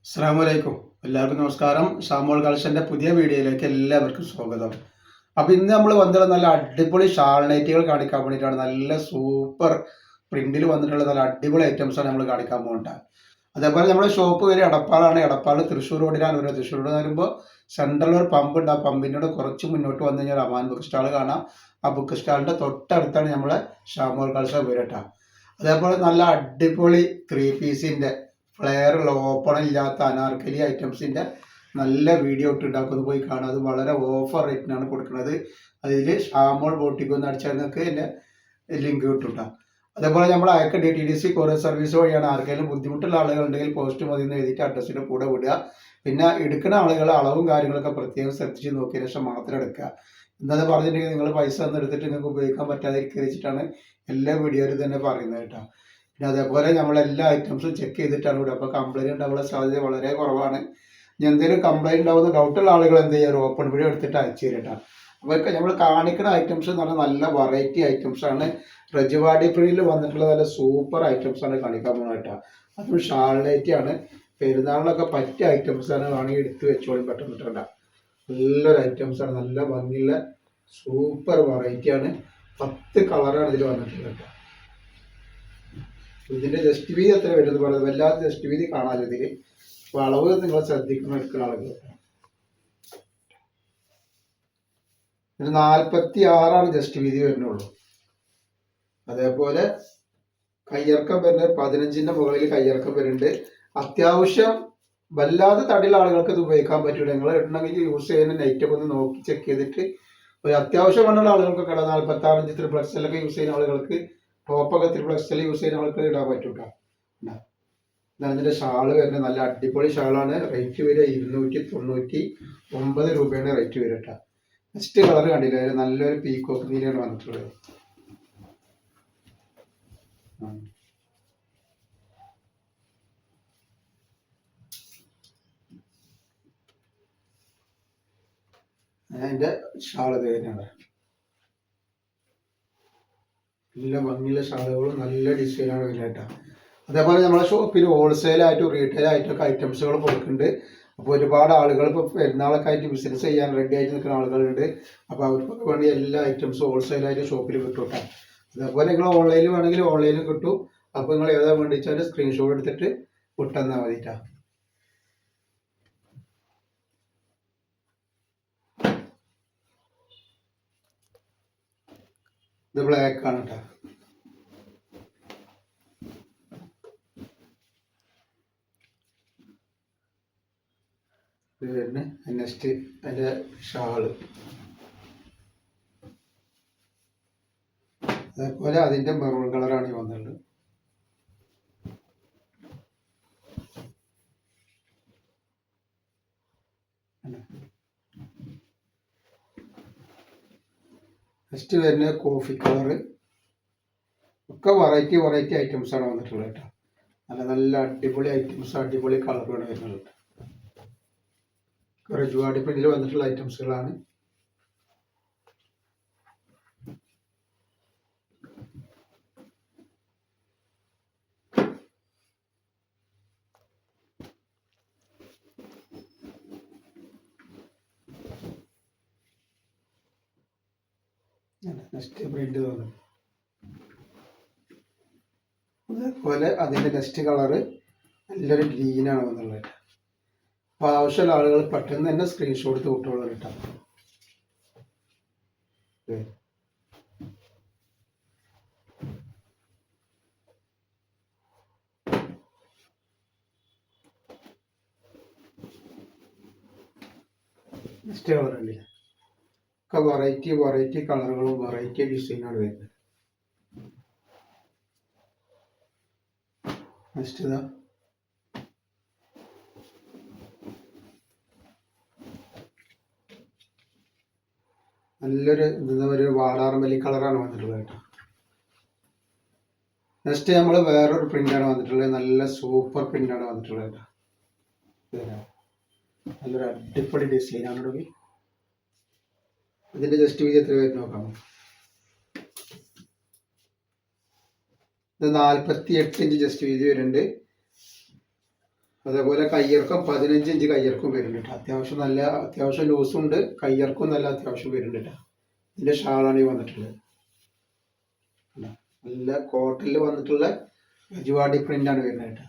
അസ്സലാമു എല്ലാവർക്കും നമസ്കാരം. ഷാമോൾ കളക്ഷൻ്റെ പുതിയ വീഡിയോയിലേക്ക് എല്ലാവർക്കും സ്വാഗതം. അപ്പോൾ ഇന്ന് നമ്മൾ വന്നിട്ടുള്ള നല്ല അടിപൊളി ഷാൾ നൈറ്റികൾ കാണിക്കാൻ വേണ്ടിയിട്ടാണ്. നല്ല സൂപ്പർ പ്രിന്റിൽ വന്നിട്ടുള്ള നല്ല അടിപൊളി ഐറ്റംസാണ് നമ്മൾ കാണിക്കാൻ പോകുന്നത്. അതേപോലെ നമ്മുടെ ഷോപ്പ് വരെ എടപ്പാളാണ്. എടപ്പാൾ തൃശ്ശൂർ റോഡിലാണ് വരുന്നത്. തൃശ്ശൂർ റോഡ് വരുമ്പോൾ സെൻട്രൽ ഒരു പമ്പ് ഉണ്ട്. ആ പമ്പിനോട് കുറച്ച് മുന്നോട്ട് വന്നു കഴിഞ്ഞാൽ അമാൻ ബുക്ക് സ്റ്റാൾ കാണാം. ആ ബുക്ക് സ്റ്റാളിൻ്റെ തൊട്ടടുത്താണ് നമ്മളെ ഷാമോൾ കളക്ഷൻ വരട്ടെ. അതേപോലെ നല്ല അടിപൊളി 3 പീസിൻ്റെ ഫ്ലെയർ ഓപ്പൺ ഇല്ലാത്ത അനാർക്കലി ഐറ്റംസിൻ്റെ നല്ല വീഡിയോ ഇട്ടുണ്ടാക്കുന്നത് പോയി കാണാം. അത് വളരെ ഓഫർ റേറ്റിനാണ് കൊടുക്കുന്നത്. അതിൽ ഷാമോൾ ബോട്ടിക്ക് ഒന്ന് അടിച്ചാൽ നിങ്ങൾക്ക് എൻ്റെ ലിങ്ക് കിട്ടും. അതേപോലെ നമ്മൾ അയക്ക DTDC കൊറിയർ സർവീസ് വഴിയാണ്. ആർക്കെങ്കിലും ബുദ്ധിമുട്ടുള്ള ആളുകളുണ്ടെങ്കിൽ പോസ്റ്റ് മതി എന്ന് എഴുതിയിട്ട് അഡ്രസ്സിൻ്റെ കൂടെ വിടുക. പിന്നെ എടുക്കുന്ന ആളുകൾ അളവും കാര്യങ്ങളൊക്കെ പ്രത്യേകം ശ്രദ്ധിച്ച് നോക്കിയതിന് ശേഷം മാത്രം എടുക്കുക. എന്താണെന്ന് പറഞ്ഞിട്ടുണ്ടെങ്കിൽ നിങ്ങൾ പൈസ ഒന്നും എടുത്തിട്ട് നിങ്ങൾക്ക് ഉപയോഗിക്കാൻ പറ്റാതിരിക്കുക വെച്ചിട്ടാണ് എല്ലാ വീഡിയോയിലും തന്നെ പറയുന്നത് കേട്ടോ. പിന്നെ അതേപോലെ നമ്മളെല്ലാ ഐറ്റംസും ചെക്ക് ചെയ്തിട്ടാണ് ഇവിടെ. അപ്പോൾ കംപ്ലൈൻറ്റ് ഉണ്ടാവാനുള്ള സാധ്യത വളരെ കുറവാണ്. ഇനി എന്തെങ്കിലും കംപ്ലൈൻറ്റ് ഉണ്ടാവുന്ന ഡൗട്ടുള്ള ആളുകൾ എന്ത് ചെയ്യുക, ഒരു ഓപ്പൺ വീഡിയോ എടുത്തിട്ട് അയച്ചു തരട്ടാണ്. അപ്പോൾ നമ്മൾ കാണിക്കുന്ന ഐറ്റംസ് എന്ന് പറഞ്ഞാൽ നല്ല വെറൈറ്റി ഐറ്റംസാണ്. റജവാടി പ്രിന്റിൽ വന്നിട്ടുള്ള നല്ല സൂപ്പർ ഐറ്റംസാണ് കാണിക്കാൻ പോകുന്നത് കേട്ടോ. അതും ഷാളിലേറ്റാണ്. പെരുന്നാളിനൊക്കെ പറ്റിയ ഐറ്റംസാണ്. വേണമെങ്കിൽ എടുത്ത് വെച്ചോളും പെട്ടെന്നിട്ടുണ്ട. നല്ലൊരു ഐറ്റംസാണ്. നല്ല ഭംഗിയുള്ള സൂപ്പർ വെറൈറ്റിയാണ്. 10 കളറാണ് ഇതിൽ വന്നിട്ടുള്ളത് കേട്ടോ. ഇതിൻ്റെ ജസ്റ്റ് വീതി എത്ര വരുന്നത് പറയുന്നത് വല്ലാതെ ജസ്റ്റ് വീതി കാണാൻ ഇതിൽ. അപ്പോൾ അളവ് നിങ്ങൾ ശ്രദ്ധിക്കണം എടുക്കുന്ന ആളുകൾ. ഇത് 46 ജസ്റ്റ് വീതി വരുന്നുള്ളൂ. അതേപോലെ കയ്യിറക്കം വരുന്നത് 15ൻ്റെ മുകളിൽ കയ്യിറക്കം വരുന്നുണ്ട്. അത്യാവശ്യം വല്ലാതെ തടിയുള്ള ആളുകൾക്ക് ഇത് ഉപയോഗിക്കാൻ പറ്റില്ല. നിങ്ങൾ ഇടണമെങ്കിൽ യൂസ് ചെയ്യുന്ന നൈറ്റൊക്കെ ഒന്ന് നോക്കി ചെക്ക് ചെയ്തിട്ട് ഒരു അത്യാവശ്യം വേണ്ടുള്ള ആളുകൾക്കൊക്കെ 46 ഇഞ്ച് ത്രിപ്ലർ എക്സലൊക്കെ യൂസ് ചെയ്യുന്ന ആളുകൾക്ക്, ടോപ്പൊക്കെ ത്രിപ്ലർ എക്സൽ യൂസ് ചെയ്യുന്ന ആൾക്ക് ഇടാൻ പറ്റും കേട്ടോ. ഇതാണ് ഇതിൻ്റെ ഷാള് വരുന്നത്. നല്ല അടിപൊളി ഷാളാണ്. റേറ്റ് വരിക 299 രൂപയാണ് റേറ്റ് വരിക കേട്ടോ. നെക്സ്റ്റ് കളർ കണ്ടില്ല, നല്ലൊരു പീക്കോക്ക് നീലയാണ് വന്നിട്ടുള്ളത്. അതിൻ്റെ ഷാൾ ഇത് തന്നെയാണ്. നല്ല ഭംഗിയുള്ള ഷാളുകളും നല്ല ഡിസൈനാണ് വരുന്നത്. അതേപോലെ നമ്മളെ ഷോപ്പിൽ ഹോൾസെയിലായിട്ടും റീറ്റെയിലായിട്ടൊക്കെ ഐറ്റംസുകൾ കൊടുക്കുന്നുണ്ട്. അപ്പോൾ ഒരുപാട് ആളുകൾ ഇപ്പോൾ പെരുന്നാളൊക്കെ ആയിട്ട് ബിസിനസ് ചെയ്യാൻ റെഡി ആയിട്ട് നിൽക്കുന്ന ആളുകളുണ്ട്. അപ്പോൾ അവർക്കൊക്കെ വേണ്ടി എല്ലാ ഐറ്റംസും ഹോൾസെയിലായിട്ട് ഷോപ്പിൽ കിട്ടും കേട്ടോ. അതേപോലെ നിങ്ങൾ ഓൺലൈനിൽ വേണമെങ്കിൽ ഓൺലൈനിൽ കിട്ടും. അപ്പോൾ നിങ്ങൾ ഏതാ വേണ്ടി വെച്ചാൽ സ്ക്രീൻഷോട്ട് എടുത്തിട്ട് വിട്ടെന്നാൽ മതിട്ടാ. ഇത് ബ്ലാക്ക് ആണ് കേട്ടോ. ഇത് തന്നെ നെക്സ്റ്റ് അതിൻ്റെ ഷാള്. അതേപോലെ അതിൻ്റെ മെറൂൺ കളറാണ് ഈ വന്നിട്ടുള്ളത്. നെക്സ്റ്റ് വരുന്നത് കോഫി കളറ്. ഒക്കെ വെറൈറ്റി ഐറ്റംസാണ് വന്നിട്ടുള്ളത് കേട്ടോ. നല്ല നല്ല അടിപൊളി ഐറ്റംസ്, അടിപൊളി കളറുമാണ് വരുന്നത്. റജവാടി പ്രിന്റിൽ വന്നിട്ടുള്ള ഐറ്റംസുകളാണ്. നെക്സ്റ്റ് പ്രിന്റ് തോന്നുന്നു. അതേപോലെ അതിൻ്റെ നെക്സ്റ്റ് കളറ് നല്ലൊരു ഗ്രീനാണ് വന്നുള്ളത്. അപ്പോൾ ആവശ്യമുള്ള ആളുകൾ പെട്ടെന്ന് തന്നെ സ്ക്രീൻഷോട്ട് എടുത്ത് വിട്ടോളൂ കേട്ടോ. നെക്സ്റ്റ് കളർ ഉണ്ട്. ഒക്കെ വെറൈറ്റി കളറുകളും വെറൈറ്റി ഡിസൈനാണ് വരുന്നത്. നെക്സ്റ്റ് ഇതാ നല്ലൊരു ഒരു വാടാർമല്ലി കളറാണ് വന്നിട്ടുള്ളത് കേട്ടോ. നെക്സ്റ്റ് നമ്മൾ വേറൊരു പ്രിന്റാണ് വന്നിട്ടുള്ളത്. നല്ല സൂപ്പർ പ്രിന്റാണ് വന്നിട്ടുള്ളത് കേട്ടോ. നല്ലൊരു അടിപൊളി ഡിസൈനാണ് ഇവിടെ. ഇതിൻ്റെ ജസ്റ്റ് വീതി എത്ര പേര് നോക്കാം. ഇത് 48 ഇഞ്ച് ജസ്റ്റ് വീതി വരുന്നുണ്ട്. അതേപോലെ കയ്യിറക്കം 15 ഇഞ്ച് കയ്യിറക്കം വരുന്നുണ്ട്. അത്യാവശ്യം ലൂസും ഉണ്ട്, കയ്യിറക്കും നല്ല അത്യാവശ്യം വരുന്നുണ്ട്. ഇതിന്റെ ഷാളാണ് ഈ വന്നിട്ടുള്ളത്. നല്ല കോട്ടണിൽ വന്നിട്ടുള്ള അജുവാടി പ്രിന്റ് ആണ് വരുന്നത്.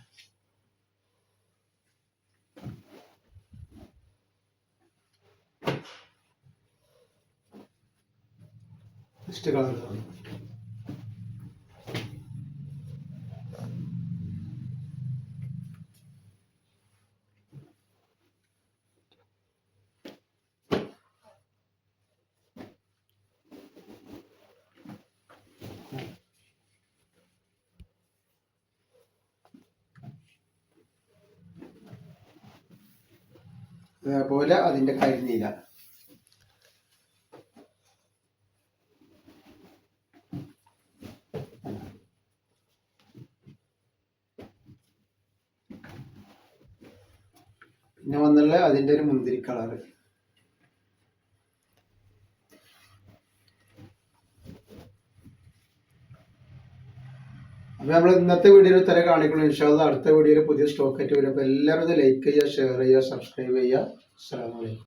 നെക്സ്റ്റ് കളർ അതേപോലെ അതിന്റെ കരിനീല. പിന്നെ വന്നുള്ള അതിന്റെ ഒരു മുന്തിരി കളറ്. അപ്പൊ നമ്മൾ ഇന്നത്തെ വീഡിയോയിൽ ഇത്ര കാണിക്കണം. ഇൻഷാ അല്ലാഹ് അടുത്ത വീഡിയോയിൽ പുതിയ സ്റ്റോക്ക് ആയിട്ട് വരും. അപ്പൊ എല്ലാവരും ലൈക്ക് ചെയ്യുക, ഷെയർ ചെയ്യുക, സബ്സ്ക്രൈബ് ചെയ്യുക. അസ്സലാമു അലൈക്കും.